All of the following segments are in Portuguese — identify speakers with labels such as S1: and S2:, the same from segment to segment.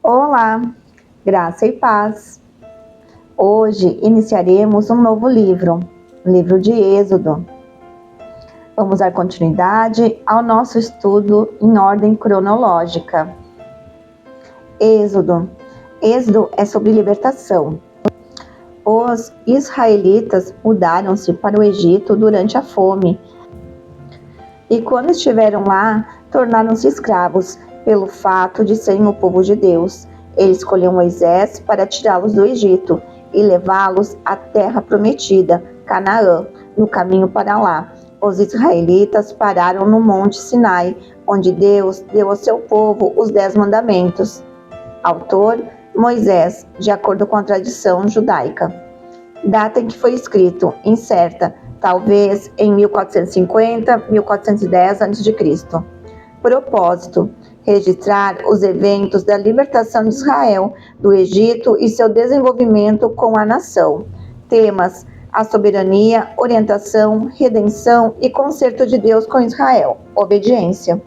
S1: Olá, graça e paz. Hoje iniciaremos um novo livro, o livro de Êxodo. Vamos dar continuidade ao nosso estudo em ordem cronológica. Êxodo é sobre libertação. Os israelitas mudaram-se para o Egito durante a fome e quando estiveram lá, tornaram-se escravos pelo fato de serem o povo de Deus. Ele escolheu Moisés para tirá-los do Egito e levá-los à terra prometida, Canaã, no caminho para lá. Os israelitas pararam no Monte Sinai, onde Deus deu ao seu povo os 10 mandamentos. Autor, Moisés, de acordo com a tradição judaica. Data em que foi escrito, incerta, talvez em 1450, 1410 a.C. Propósito: registrar os eventos da libertação de Israel do Egito e seu desenvolvimento com a nação. Temas: a soberania, orientação, redenção e conserto de Deus com Israel. Obediência.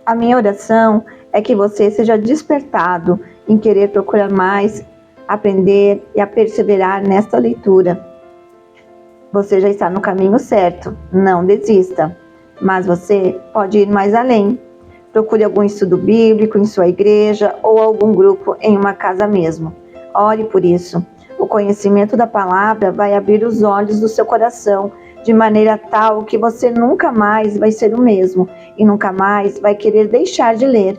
S1: A minha oração é que você seja despertado em querer procurar mais, aprender e a perseverar nesta leitura. Você já está no caminho certo, não desista, mas você pode ir mais além. Procure algum estudo bíblico em sua igreja ou algum grupo em uma casa mesmo. Ore por isso. O conhecimento da palavra vai abrir os olhos do seu coração de maneira tal que você nunca mais vai ser o mesmo e nunca mais vai querer deixar de ler.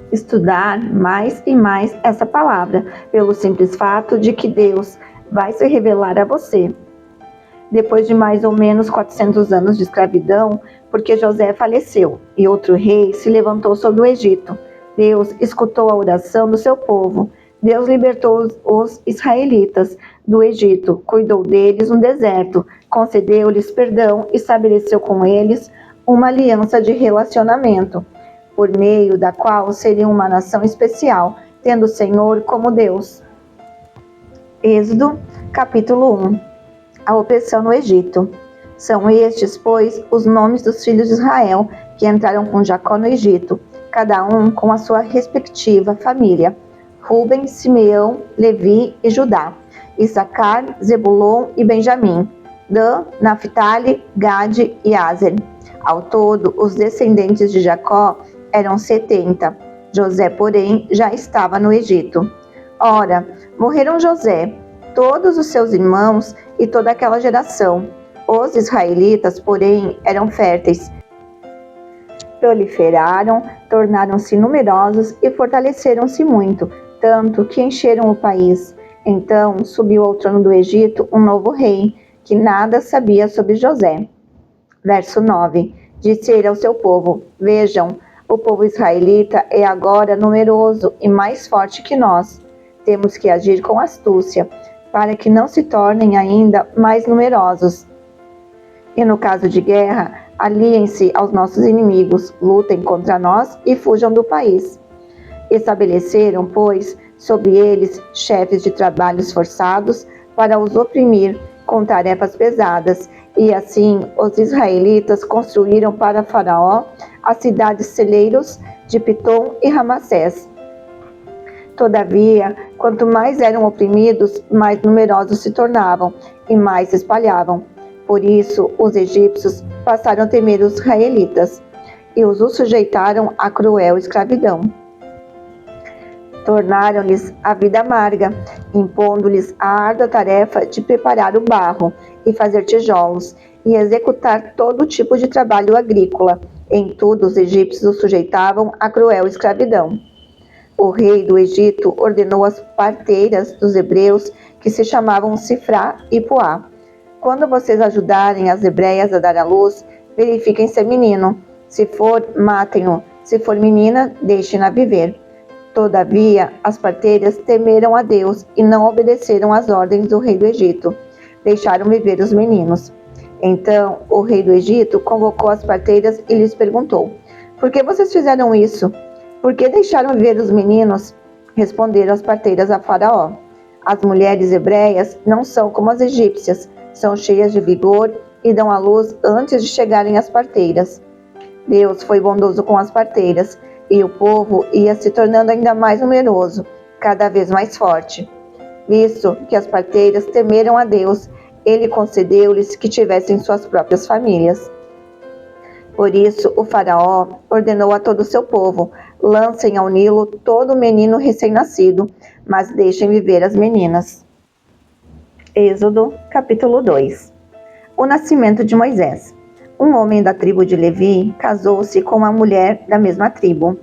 S1: Estudar mais e mais essa palavra, pelo simples fato de que Deus vai se revelar a você. Depois de mais ou menos 400 anos de escravidão, porque José faleceu e outro rei se levantou sobre o Egito, Deus escutou a oração do seu povo. Deus libertou os israelitas do Egito, cuidou deles no deserto, concedeu-lhes perdão e estabeleceu com eles uma aliança de relacionamento, por meio da qual seriam uma nação especial, tendo o Senhor como Deus. Êxodo, capítulo 1. A opressão no Egito. São estes, pois, os nomes dos filhos de Israel que entraram com Jacó no Egito, cada um com a sua respectiva família: Ruben, Simeão, Levi e Judá, Issacar, Zebulon e Benjamim, Dan, Naphtali, Gade e Aser. Ao todo, os descendentes de Jacó eram 70. José, porém, já estava no Egito. Ora, morreram José, todos os seus irmãos e toda aquela geração. Os israelitas, porém, eram férteis. Proliferaram, tornaram-se numerosos e fortaleceram-se muito, tanto que encheram o país. Então subiu ao trono do Egito um novo rei, que nada sabia sobre José. Verso 9. Disse ele ao seu povo: Vejam, o povo israelita é agora numeroso e mais forte que nós. Temos que agir com astúcia, para que não se tornem ainda mais numerosos. E no caso de guerra, aliem-se aos nossos inimigos, lutem contra nós e fujam do país. Estabeleceram, pois, sobre eles chefes de trabalhos forçados para os oprimir com tarefas pesadas, e assim os israelitas construíram para Faraó as cidades celeiros de Pitom e Ramassés. Todavia, quanto mais eram oprimidos, mais numerosos se tornavam e mais se espalhavam. Por isso, os egípcios passaram a temer os israelitas e os sujeitaram à cruel escravidão. Tornaram-lhes a vida amarga, impondo-lhes a árdua tarefa de preparar o barro e fazer tijolos e executar todo tipo de trabalho agrícola. Em tudo, os egípcios os sujeitavam à cruel escravidão. O rei do Egito ordenou às parteiras dos hebreus, que se chamavam Sifrá e Puá: Quando vocês ajudarem as hebreias a dar à luz, verifiquem se é menino. Se for, matem-o. Se for menina, deixem-na viver. Todavia, as parteiras temeram a Deus e não obedeceram às ordens do rei do Egito. Deixaram viver os meninos. Então, o rei do Egito convocou as parteiras e lhes perguntou: Por que vocês fizeram isso? Por que deixaram viver os meninos? Responderam as parteiras a Faraó: As mulheres hebreias não são como as egípcias, são cheias de vigor e dão à luz antes de chegarem às parteiras. Deus foi bondoso com as parteiras e o povo ia se tornando ainda mais numeroso, cada vez mais forte. Visto que as parteiras temeram a Deus, ele concedeu-lhes que tivessem suas próprias famílias. Por isso, o faraó ordenou a todo o seu povo: lancem ao Nilo todo menino recém-nascido, mas deixem viver as meninas. Êxodo, capítulo 2. O nascimento de Moisés. Um homem da tribo de Levi casou-se com uma mulher da mesma tribo,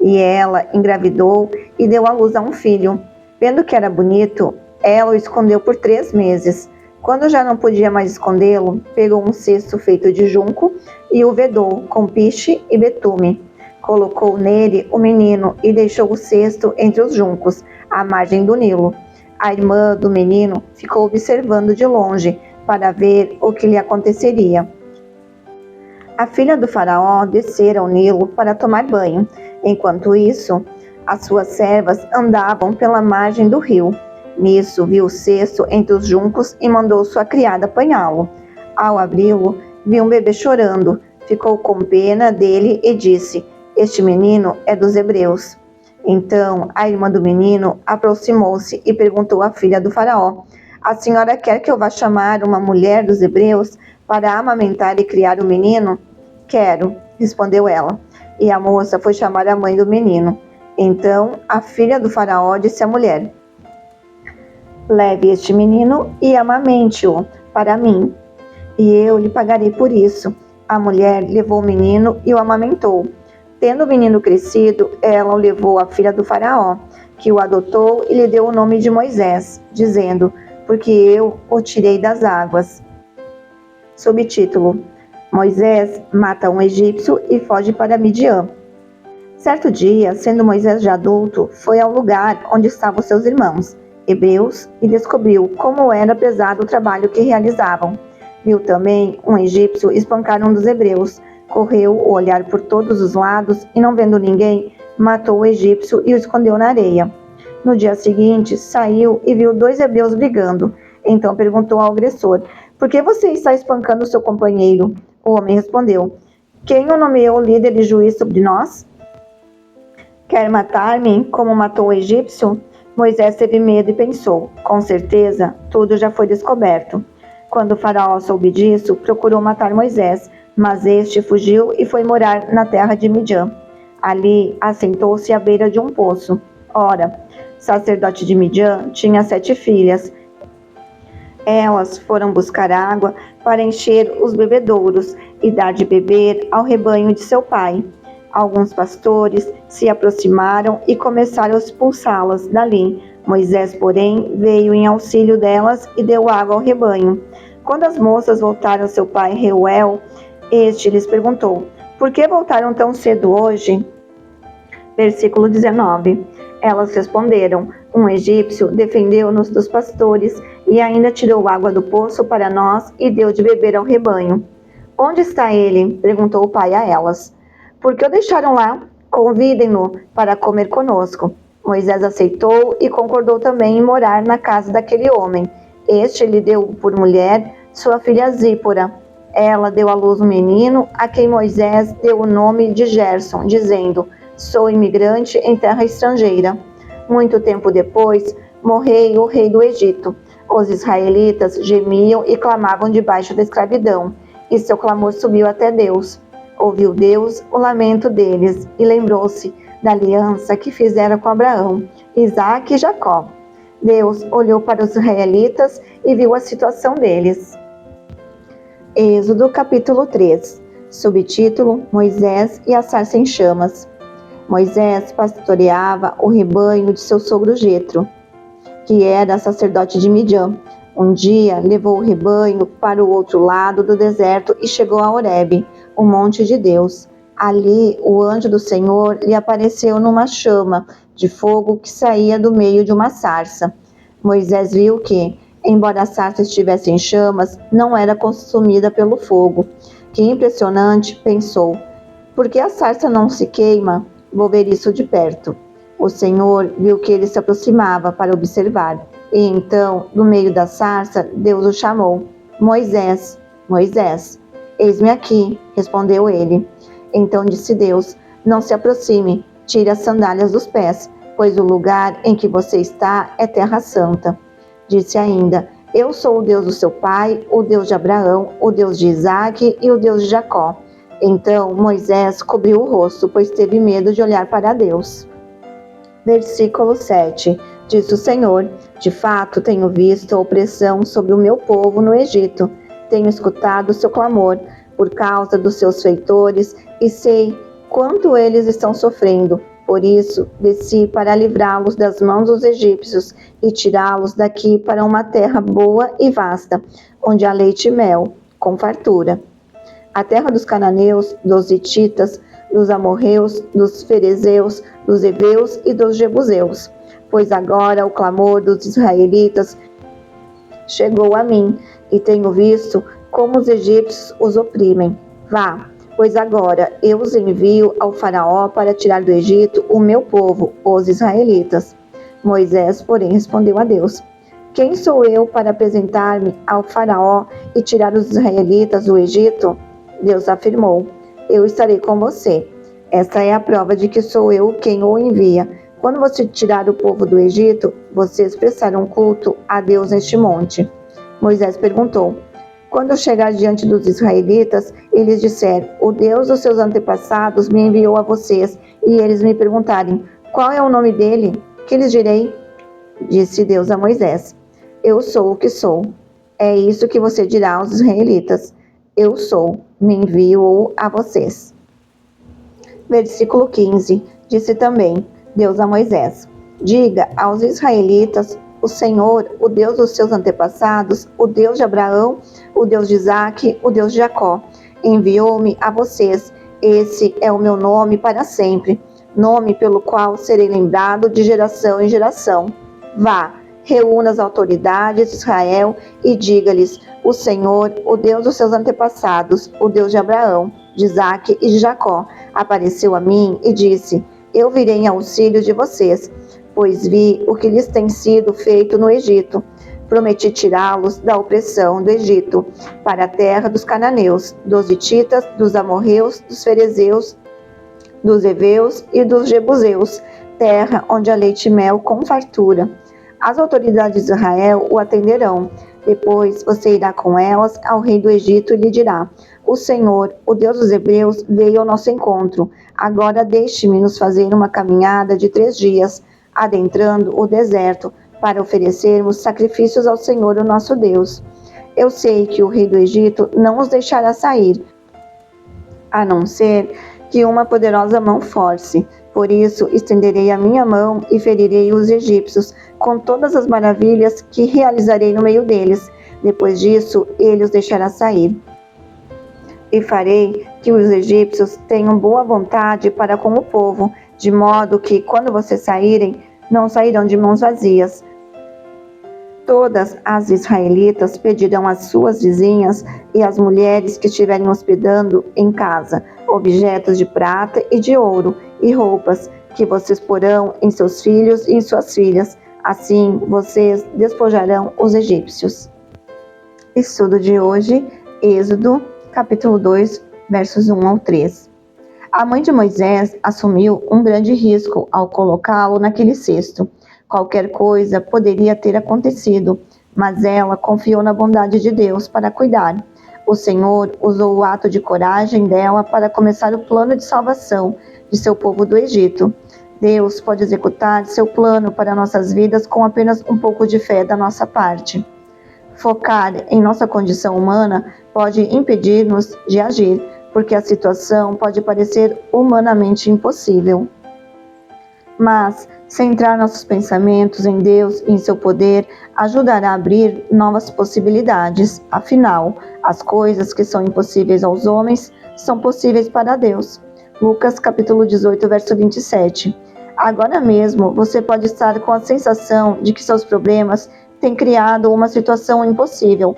S1: e ela engravidou e deu à luz a um filho. Vendo que era bonito, ela o escondeu por 3 meses. Quando já não podia mais escondê-lo, pegou um cesto feito de junco e o vedou com piche e betume. Colocou nele o menino e deixou o cesto entre os juncos, à margem do Nilo. A irmã do menino ficou observando de longe para ver o que lhe aconteceria. A filha do faraó descera ao Nilo para tomar banho. Enquanto isso, as suas servas andavam pela margem do rio. Nisso, viu o cesto entre os juncos e mandou sua criada apanhá-lo. Ao abri-lo, viu um bebê chorando. Ficou com pena dele e disse: este menino é dos hebreus. Então, a irmã do menino aproximou-se e perguntou à filha do faraó: a senhora quer que eu vá chamar uma mulher dos hebreus para amamentar e criar o menino? Quero, respondeu ela. E a moça foi chamar a mãe do menino. Então, a filha do faraó disse à mulher: leve este menino e amamente-o para mim, e eu lhe pagarei por isso. A mulher levou o menino e o amamentou. Tendo o menino crescido, ela o levou à filha do faraó, que o adotou e lhe deu o nome de Moisés, dizendo: porque eu o tirei das águas. Subtítulo: Moisés mata um egípcio e foge para Midian. Certo dia, sendo Moisés já adulto, foi ao lugar onde estavam seus irmãos hebreus e descobriu como era pesado o trabalho que realizavam. Viu também um egípcio espancar um dos hebreus. Correu o olhar por todos os lados e, não vendo ninguém, matou o egípcio e o escondeu na areia. No dia seguinte, saiu e viu 2 hebreus brigando. Então perguntou ao agressor: por que você está espancando seu companheiro? O homem respondeu: quem o nomeou líder e juiz sobre nós? Quer matar-me como matou o egípcio? Moisés teve medo e pensou: com certeza, tudo já foi descoberto. Quando o faraó soube disso, procurou matar Moisés, mas este fugiu e foi morar na terra de Midian. Ali, assentou-se à beira de um poço. Ora, o sacerdote de Midian tinha 7 filhas. Elas foram buscar água para encher os bebedouros e dar de beber ao rebanho de seu pai. Alguns pastores se aproximaram e começaram a expulsá-las dali. Moisés, porém, veio em auxílio delas e deu água ao rebanho. Quando as moças voltaram ao seu pai Reuel, este lhes perguntou: por que voltaram tão cedo hoje? Versículo 19. Elas responderam: um egípcio defendeu-nos dos pastores e ainda tirou água do poço para nós e deu de beber ao rebanho. Onde está ele? Perguntou o pai a elas. Por que o deixaram lá? Convidem-no para comer conosco. Moisés aceitou e concordou também em morar na casa daquele homem. Este lhe deu por mulher sua filha Zípora. Ela deu à luz um menino, a quem Moisés deu o nome de Gerson, dizendo: sou imigrante em terra estrangeira. Muito tempo depois, morreu o rei do Egito. Os israelitas gemiam e clamavam debaixo da escravidão, e seu clamor subiu até Deus. Ouviu Deus o lamento deles e lembrou-se da aliança que fizera com Abraão, Isaque e Jacó. Deus olhou para os israelitas e viu a situação deles. Êxodo capítulo 3. Subtítulo: Moisés e a sarça em chamas. Moisés pastoreava o rebanho de seu sogro Jetro, que era sacerdote de Midian. Um dia levou o rebanho para o outro lado do deserto e chegou a Horebe, o monte de Deus. Ali o anjo do Senhor lhe apareceu numa chama de fogo que saía do meio de uma sarça. Moisés viu que, embora a sarça estivesse em chamas, não era consumida pelo fogo. Que impressionante, pensou. Por que a sarça não se queima? Vou ver isso de perto. O Senhor viu que ele se aproximava para observar. E então, no meio da sarça, Deus o chamou: Moisés, Moisés. Eis-me aqui, respondeu ele. Então disse Deus: não se aproxime, tire as sandálias dos pés, pois o lugar em que você está é terra santa. Disse ainda: eu sou o Deus do seu pai, o Deus de Abraão, o Deus de Isaque e o Deus de Jacó. Então Moisés cobriu o rosto, pois teve medo de olhar para Deus. Versículo 7. Disse o Senhor: de fato tenho visto a opressão sobre o meu povo no Egito. Tenho escutado o seu clamor por causa dos seus feitores e sei quanto eles estão sofrendo. Por isso, desci para livrá-los das mãos dos egípcios e tirá-los daqui para uma terra boa e vasta, onde há leite e mel, com fartura. A terra dos cananeus, dos hititas, dos amorreus, dos ferezeus, dos heveus e dos jebuseus. Pois agora o clamor dos israelitas chegou a mim, e tenho visto como os egípcios os oprimem. Vá, pois agora eu os envio ao faraó para tirar do Egito o meu povo, os israelitas. Moisés, porém, respondeu a Deus: quem sou eu para apresentar-me ao faraó e tirar os israelitas do Egito? Deus afirmou: eu estarei com você. Esta é a prova de que sou eu quem o envia. Quando você tirar o povo do Egito, vocês prestarão culto a Deus neste monte. Moisés perguntou: quando eu chegar diante dos israelitas, eles disseram: o Deus dos seus antepassados me enviou a vocês, e eles me perguntarem: qual é o nome dele? Que lhes direi? Disse Deus a Moisés: eu sou o que sou. É isso que você dirá aos israelitas: eu sou, me envio a vocês. Versículo 15. Disse também Deus a Moisés: diga aos israelitas: o Senhor, o Deus dos seus antepassados, o Deus de Abraão, o Deus de Isaque, o Deus de Jacó, enviou-me a vocês. Esse é o meu nome para sempre, nome pelo qual serei lembrado de geração em geração. Vá, reúna as autoridades de Israel e diga-lhes: o Senhor, o Deus dos seus antepassados, o Deus de Abraão, de Isaque e de Jacó, apareceu a mim e disse: eu virei em auxílio de vocês, pois vi o que lhes tem sido feito no Egito. Prometi tirá-los da opressão do Egito, para a terra dos cananeus, dos hititas, dos amorreus, dos ferezeus, dos heveus e dos jebuseus, terra onde há leite e mel com fartura. As autoridades de Israel o atenderão. Depois você irá com elas ao rei do Egito e lhe dirá: o Senhor, o Deus dos hebreus, veio ao nosso encontro. Agora deixe-me nos fazer uma caminhada de 3 dias, adentrando o deserto, para oferecermos sacrifícios ao Senhor, o nosso Deus. Eu sei que o rei do Egito não os deixará sair, a não ser que uma poderosa mão force. Por isso, estenderei a minha mão e ferirei os egípcios com todas as maravilhas que realizarei no meio deles. Depois disso, ele os deixará sair. E farei que os egípcios tenham boa vontade para com o povo, de modo que, quando vocês saírem, não sairão de mãos vazias. Todas as israelitas pedirão às suas vizinhas e às mulheres que estiverem hospedando em casa objetos de prata e de ouro e roupas que vocês porão em seus filhos e em suas filhas. Assim vocês despojarão os egípcios. Estudo de hoje, Êxodo, capítulo 2, versos 1 ao 3. A mãe de Moisés assumiu um grande risco ao colocá-lo naquele cesto. Qualquer coisa poderia ter acontecido, mas ela confiou na bondade de Deus para cuidar. O Senhor usou o ato de coragem dela para começar o plano de salvação de seu povo do Egito. Deus pode executar seu plano para nossas vidas com apenas um pouco de fé da nossa parte. Focar em nossa condição humana pode impedir-nos de agir, porque a situação pode parecer humanamente impossível. Mas centrar nossos pensamentos em Deus e em seu poder ajudará a abrir novas possibilidades. Afinal, as coisas que são impossíveis aos homens são possíveis para Deus. Lucas capítulo 18, verso 27. Agora mesmo você pode estar com a sensação de que seus problemas têm criado uma situação impossível,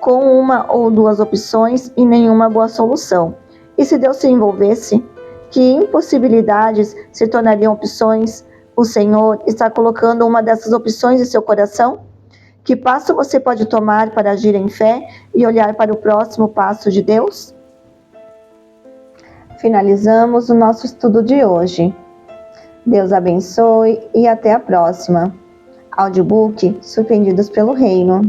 S1: com uma ou duas opções e nenhuma boa solução. E se Deus se envolvesse? Que impossibilidades se tornariam opções? O Senhor está colocando uma dessas opções em seu coração? Que passo você pode tomar para agir em fé e olhar para o próximo passo de Deus? Finalizamos o nosso estudo de hoje. Deus abençoe e até a próxima. Audiobook Surpreendidos pelo Reino.